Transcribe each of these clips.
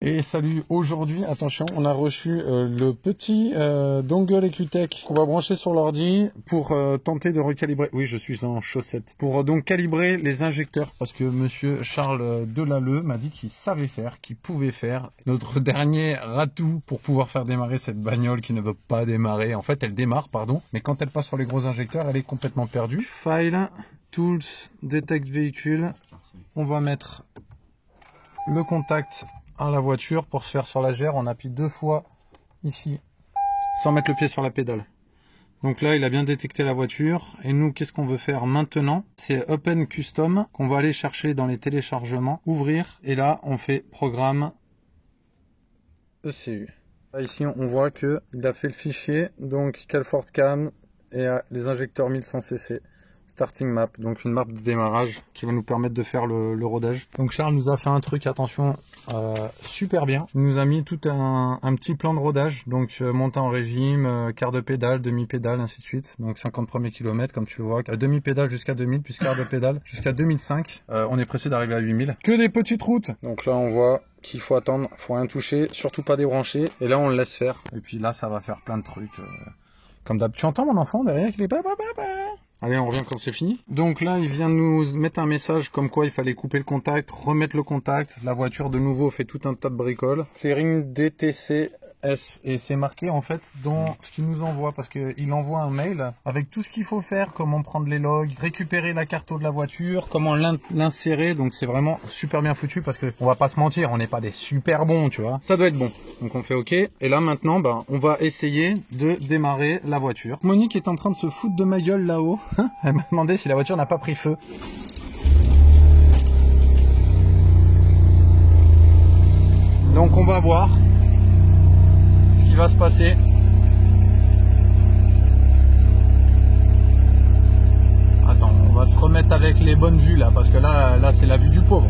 Et salut, aujourd'hui, attention, on a reçu le petit dongle EcuTech qu'on va brancher sur l'ordi pour tenter de recalibrer, oui je suis en chaussettes, pour donc calibrer les injecteurs parce que monsieur Charles Delalleux m'a dit qu'il savait faire, qu'il pouvait faire notre dernier ratout pour pouvoir faire démarrer cette bagnole qui ne veut pas démarrer. En fait elle démarre, pardon, mais quand elle passe sur les gros injecteurs elle est complètement perdue. File, Tools, Detect Véhicule, on va mettre le contact à la voiture pour se faire sur la gère. On appuie 2 fois ici sans mettre le pied sur la pédale. Donc là il a bien détecté la voiture et nous qu'est-ce qu'on veut faire maintenant? C'est Open Custom qu'on va aller chercher dans les téléchargements, ouvrir et là on fait programme ECU. Là, ici on voit que il a fait le fichier donc Calford Cam et les injecteurs 1100 cc. Starting map, donc une map de démarrage qui va nous permettre de faire le rodage. Donc Charles nous a fait un truc, attention, super bien. Il nous a mis tout un petit plan de rodage, donc montée en régime, quart de pédale, demi-pédale, ainsi de suite. Donc 50 premiers kilomètres, comme tu le vois, demi-pédale jusqu'à 2000, puis quart de pédale jusqu'à 2005. On est pressé d'arriver à 8000. Que des petites routes. Donc là on voit qu'il faut attendre, faut rien toucher, surtout pas débrancher. Et là on le laisse faire. Et puis là ça va faire plein de trucs. Comme d'hab, tu entends mon enfant derrière qui fait papa. Allez, on revient quand c'est fini. Donc là, il vient de nous mettre un message comme quoi il fallait couper le contact, remettre le contact. La voiture, de nouveau, fait tout un tas de bricoles. Clearing DTC S. Et c'est marqué, en fait, dans ce qu'il nous envoie. Parce qu'il envoie un mail avec tout ce qu'il faut faire. Comment prendre les logs, récupérer la carte de la voiture, comment l'insérer. Donc c'est vraiment super bien foutu parce que on va pas se mentir, on n'est pas des super bons, tu vois. Ça doit être bon. Donc on fait OK. Et là, maintenant, on va essayer de démarrer la voiture. Monique est en train de se foutre de ma gueule là-haut. Elle m'a demandé si la voiture n'a pas pris feu. Donc on va voir ce qui va se passer. Attends, on va se remettre avec les bonnes vues là, parce que là c'est la vue du pauvre.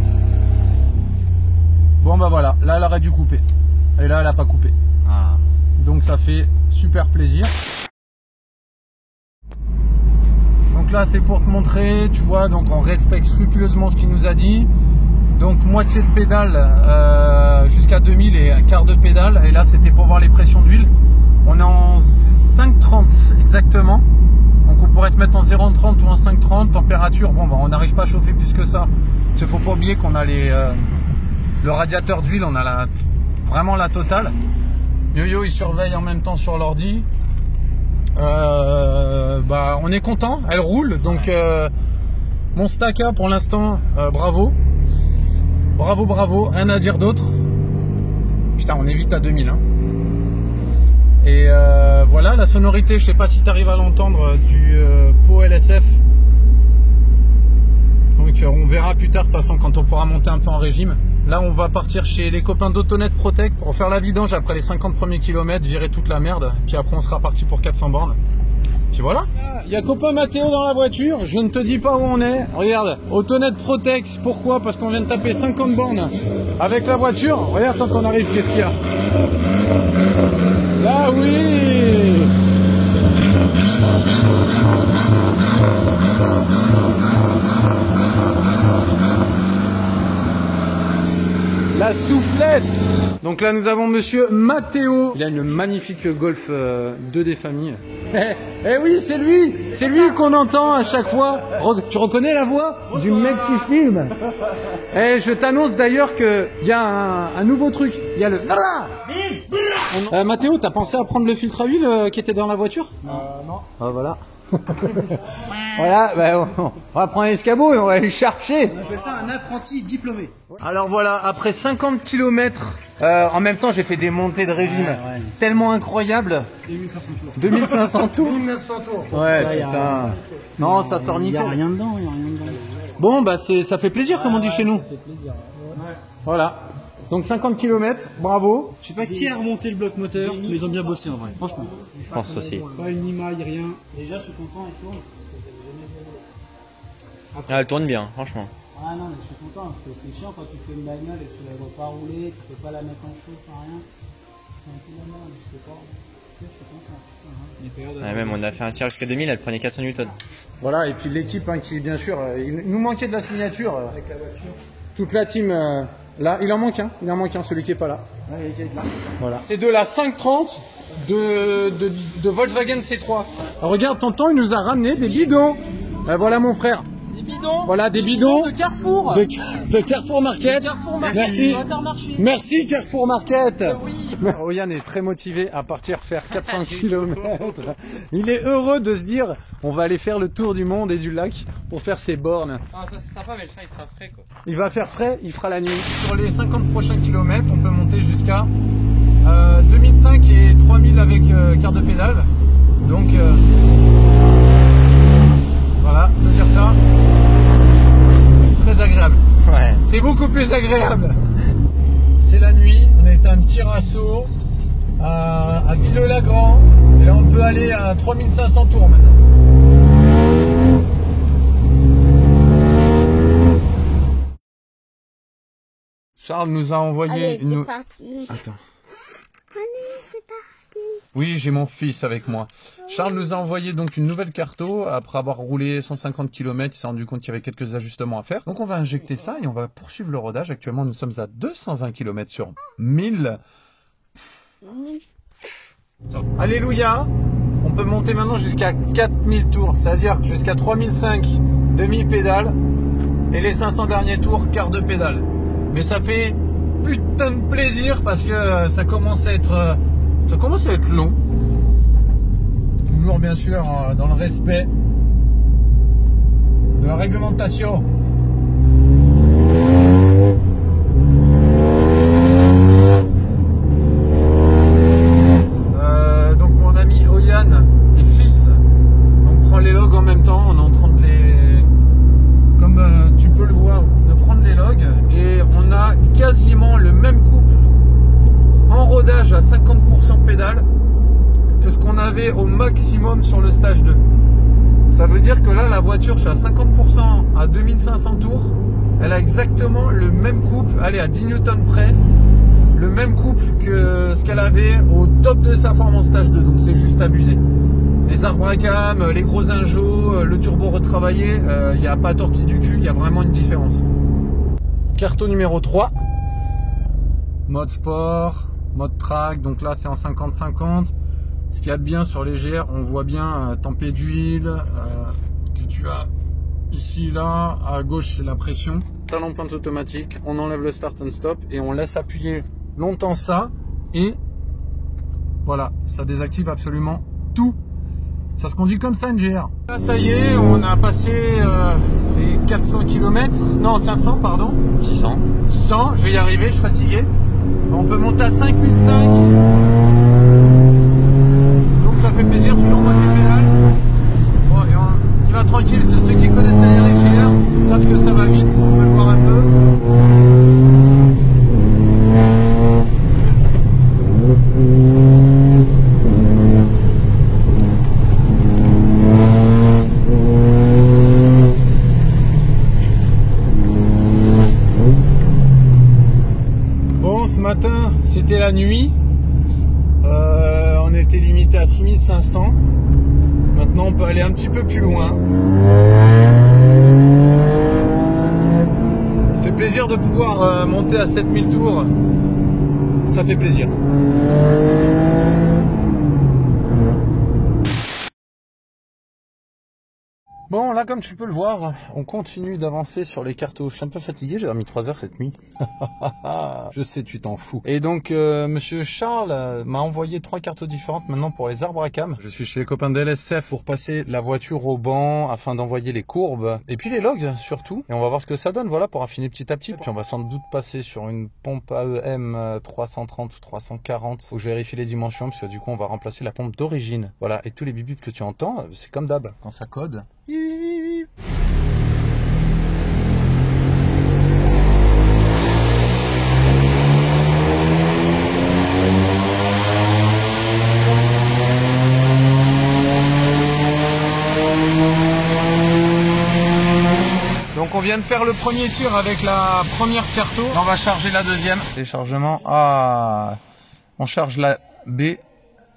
Bon bah voilà, là elle aurait dû couper. Et là elle a pas coupé. Ah. Donc ça fait super plaisir. Donc là c'est pour te montrer, tu vois, donc on respecte scrupuleusement ce qu'il nous a dit. Donc moitié de pédale jusqu'à 2000 et un quart de pédale. Et là c'était pour voir les pressions d'huile. On est en 5,30 exactement. Donc on pourrait se mettre en 0,30 ou en 5,30. Température, bon bah, on n'arrive pas à chauffer plus que ça. Il faut pas oublier qu'on a le radiateur d'huile, on a vraiment la totale. Yo-Yo il surveille en même temps sur l'ordi. On est content, elle roule. Donc mon Staka pour l'instant, bravo, rien à dire d'autre. Putain, on est vite à 2000 hein. Et voilà la sonorité, je sais pas si tu arrives à l'entendre, du Pau LSF. Donc on verra plus tard de toute façon quand on pourra monter un peu en régime. Là on va partir chez les copains d'Autonet Protect pour faire la vidange après les 50 premiers kilomètres, virer toute la merde. Puis après on sera parti pour 400 bornes. Puis voilà. Il y a copain Mathéo dans la voiture, je ne te dis pas où on est. Regarde, Autonet Protect, pourquoi? Parce qu'on vient de taper 50 bornes avec la voiture. Regarde quand on arrive, qu'est-ce qu'il y a? Là oui. La soufflette. Donc là nous avons monsieur Mathéo. Il a une magnifique Golf 2 des familles. Eh oui, c'est lui qu'on entend à chaque fois. Tu reconnais la voix du mec qui filme? Et je t'annonce d'ailleurs qu'il y a un nouveau truc. Il y a le... Mathéo, t'as pensé à prendre le filtre à huile qui était dans la voiture? Non. Ah voilà. Voilà, on va prendre l'escabeau et on va aller le chercher. On appelle ça un apprenti diplômé. Alors voilà, après 50 km, en même temps j'ai fait des montées de régime tellement incroyables. 2500 tours. 1900 tours. Ouais, putain. Non, ça sort nickel. Il n'y a rien dedans, Bon, bah ça fait plaisir comme on dit chez nous. Ça fait plaisir. Ouais. Voilà. Donc 50 km, bravo. Je sais pas qui a remonté le bloc moteur, mais ils ont bien bossé en vrai, franchement. Je pense aussi. Pas une imaille, rien. Déjà je suis content, elle tourne. Elle tourne bien, franchement. Ah non, mais je suis content parce que c'est chiant quand tu fais une bagnole et que tu la vois pas rouler, tu peux pas la mettre en chauffe, rien. C'est un peu la merde, je sais pas. Je suis content. Ouais, même on a fait un tir jusqu'à 2000, elle prenait 400 Newton. Voilà, et puis l'équipe qui bien sûr, il nous manquait de la signature. Avec la voiture. Toute la team Là, il en manque un, celui qui est pas là. Ouais, il est là. Voilà. C'est de la 530 de Volkswagen C3. Alors, regarde, tonton, il nous a ramené des bidons. Voilà mon frère. Des bidons. Voilà, des bidons. De Carrefour. De Carrefour Market. Carrefour Market. Merci. Intermarché. Merci Carrefour Market. Oui. Oyan est très motivé à partir faire 400 km. Il est heureux de se dire, on va aller faire le tour du monde et du lac pour faire ses bornes. Ah, ça c'est sympa, mais le train il sera frais quoi. Il va faire frais, il fera la nuit. Sur les 50 prochains kilomètres, on peut monter jusqu'à 2005 et 3000 avec quart de pédale. Donc voilà, ça veut dire ça. Très agréable. Ouais. C'est beaucoup plus agréable. C'est la nuit, on est à un petit Rasso à Villeux-Lagrand. Et là on peut aller à 3500 tours maintenant. Charles nous a envoyé Allez, une... c'est parti. Attends. Allez, c'est parti. Oui, j'ai mon fils avec moi. Charles nous a envoyé donc une nouvelle carto. Après avoir roulé 150 km, il s'est rendu compte qu'il y avait quelques ajustements à faire. Donc on va injecter ça et on va poursuivre le rodage. Actuellement, nous sommes à 220 km sur 1000. Alléluia. On peut monter maintenant jusqu'à 4000 tours, c'est-à-dire jusqu'à 3005 demi-pédale et les 500 derniers tours quart de pédale. Mais ça fait putain de plaisir parce que ça commence à être long. Toujours bien sûr dans le respect de la réglementation. Donc mon ami Oyan et fils, on prend les logs en même temps, on est en train de les... Comme tu peux le voir, de prendre les logs et on a quasiment le même couple en rodage à 50% pédale que ce qu'on avait au maximum sur le stage 2. Ça veut dire que là la voiture, je suis à 50% à 2500 tours, elle a exactement le même couple, allez à 10 Newton près, le même couple que ce qu'elle avait au top de sa forme en stage 2, donc c'est juste abusé. Les arbres à cam, les gros injos, le turbo retravaillé, il n'y a pas tortille du cul, il y a vraiment une différence. Carto numéro 3, mode sport, mode track, donc là c'est en 50-50. Ce qu'il y a de bien sur les GR, on voit bien tempête d'huile que tu as ici, là, à gauche c'est la pression. Talon pointe automatique, on enlève le start and stop et on laisse appuyer longtemps ça et voilà, ça désactive absolument tout. Ça se conduit comme ça une GR. Là ça y est, on a passé les 400 km, non 500 pardon. 600, je vais y arriver, je suis fatigué. On peut monter à 5005. Donc ça fait plaisir, toujours moitié pédale. Bon, et il va tranquille, c'est ceux qui connaissent la RXGR savent que ça va vite, on peut le voir un peu. Bon, ce matin, c'était la nuit. On était limité à 6500. Maintenant, on peut aller un petit peu plus loin. Ça fait plaisir de pouvoir monter à 7000 tours. Ça fait plaisir. Bon, là, comme tu peux le voir, on continue d'avancer sur les cartos. Je suis un peu fatigué, j'ai dormi 3 heures cette nuit. Je sais, tu t'en fous. Et donc, monsieur Charles m'a envoyé 3 cartos différentes maintenant pour les arbres à cam. Je suis chez les copains de LSF pour passer la voiture au banc afin d'envoyer les courbes. Et puis les logs, surtout. Et on va voir ce que ça donne, voilà, pour affiner petit à petit. Puis on va sans doute passer sur une pompe AEM 330 ou 340. Faut que je vérifie les dimensions, parce que du coup, on va remplacer la pompe d'origine. Voilà, et tous les bip que tu entends, c'est comme d'hab. Quand ça code... Donc on vient de faire le premier tir avec la première carto. On va charger la deuxième. Téléchargement. Ah, on charge la B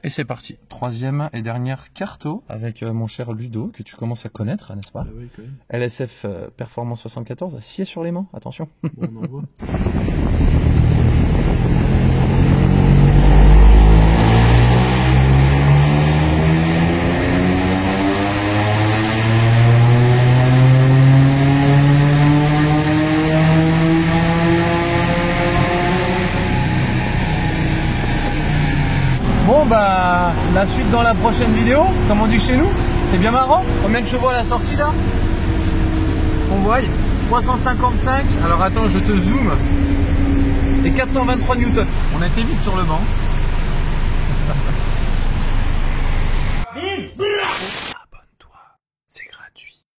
Et c'est parti. Troisième et dernière carto avec mon cher Ludo, que tu commences à connaître, n'est-ce pas? Oui, quand même. LSF Performance 74, acier sur les mains, attention. Bon, on envoie. Bon bah, la suite dans la prochaine vidéo, comme on dit chez nous. C'était bien marrant. Combien de chevaux à la sortie là? On voit 355. Alors attends, je te zoome. Et 423 newtons. On a été vite sur le banc.